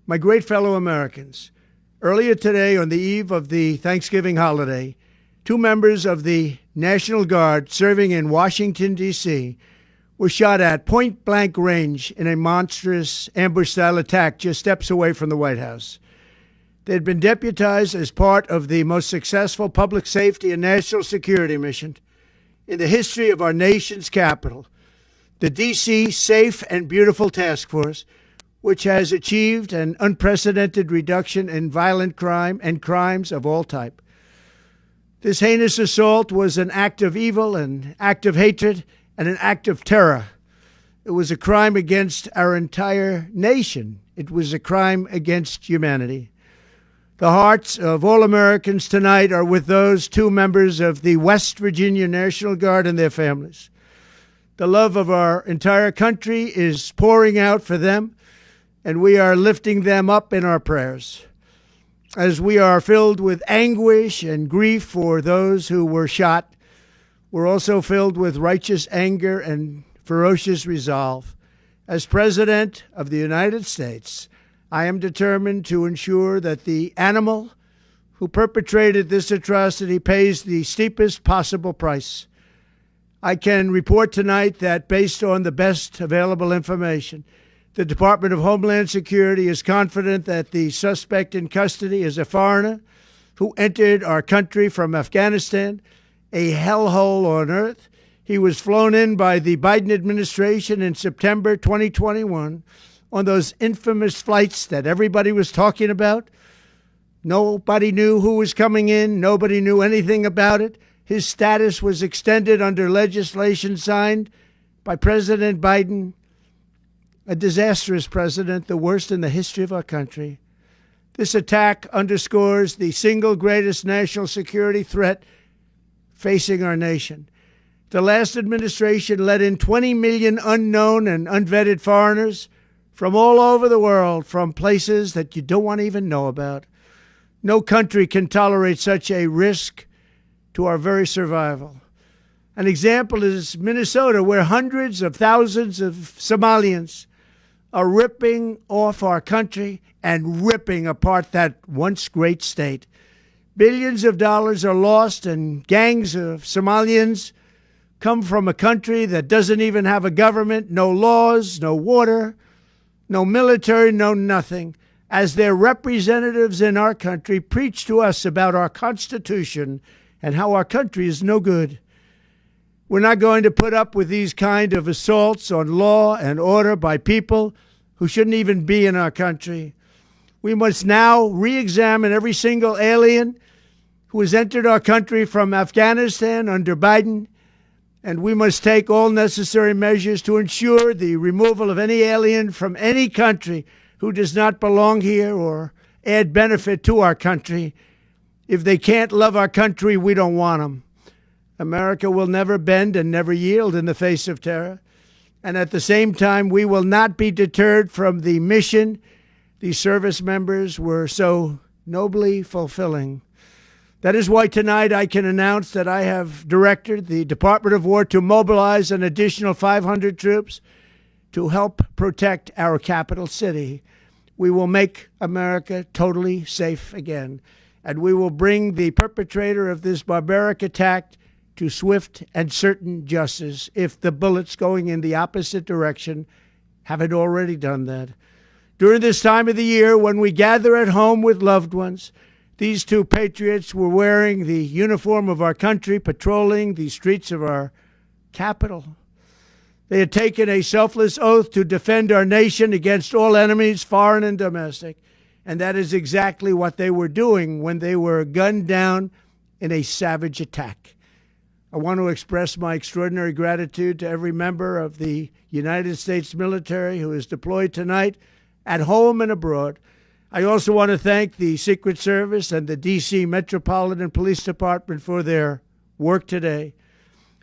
My great fellow Americans, earlier today, on the eve of the Thanksgiving holiday, two members of the National Guard serving in Washington, D.C., were shot at point-blank range in a monstrous ambush-style attack just steps away from the White House. They had been deputized as part of the most successful public safety and national security mission in the history of our nation's capital, the D.C. Safe and Beautiful Task Force, which has achieved an unprecedented reduction in violent crime and crimes of all type. This heinous assault was an act of evil, an act of hatred, and an act of terror. It was a crime against our entire nation. It was a crime against humanity. The hearts of all Americans tonight are with those two members of the West Virginia National Guard and their families. The love of our entire country is pouring out for them, and we are lifting them up in our prayers. As we are filled with anguish and grief for those who were shot, we're also filled with righteous anger and ferocious resolve. As President of the United States, I am determined to ensure that the animal who perpetrated this atrocity pays the steepest possible price. I can report tonight that based on the best available information, the Department of Homeland Security is confident that the suspect in custody is a foreigner who entered our country from Afghanistan, a hellhole on earth. He was flown in by the Biden administration in September 2021 on those infamous flights that everybody was talking about. Nobody knew who was coming in. Nobody knew anything about it. His status was extended under legislation signed by President Biden, a disastrous president, the worst in the history of our country. This attack underscores the single greatest national security threat facing our nation. The last administration let in 20 million unknown and unvetted foreigners from all over the world, from places that you don't want to even know about. No country can tolerate such a risk to our very survival. An example is Minnesota, where hundreds of thousands of Somalians are ripping off our country and ripping apart that once great state. Billions of dollars are lost, and gangs of Somalians come from a country that doesn't even have a government, no laws, no water, no military, no nothing. As their representatives in our country preach to us about our Constitution and how our country is no good. We're not going to put up with these kind of assaults on law and order by people who shouldn't even be in our country. We must now re-examine every single alien who has entered our country from Afghanistan under Biden, and we must take all necessary measures to ensure the removal of any alien from any country who does not belong here or add benefit to our country. If they can't love our country, we don't want them. America will never bend and never yield in the face of terror. And at the same time, we will not be deterred from the mission these service members were so nobly fulfilling. That is why tonight I can announce that I have directed the Department of War to mobilize an additional 500 troops to help protect our capital city. We will make America totally safe again, and we will bring the perpetrator of this barbaric attack to swift and certain justice if the bullets going in the opposite direction haven't already done that. During this time of the year, when we gather at home with loved ones, these two patriots were wearing the uniform of our country, patrolling the streets of our capital. They had taken a selfless oath to defend our nation against all enemies, foreign and domestic, and that is exactly what they were doing when they were gunned down in a savage attack. I want to express my extraordinary gratitude to every member of the United States military who is deployed tonight, at home and abroad. I also want to thank the Secret Service and the D.C. Metropolitan Police Department for their work today.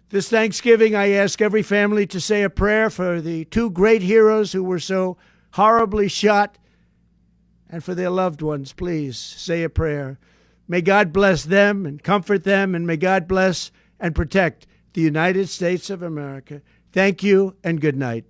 This Thanksgiving, I ask every family to say a prayer for the two great heroes who were so horribly shot, and for their loved ones. Please say a prayer. May God bless them and comfort them, and may God bless and protect the United States of America. Thank you and good night.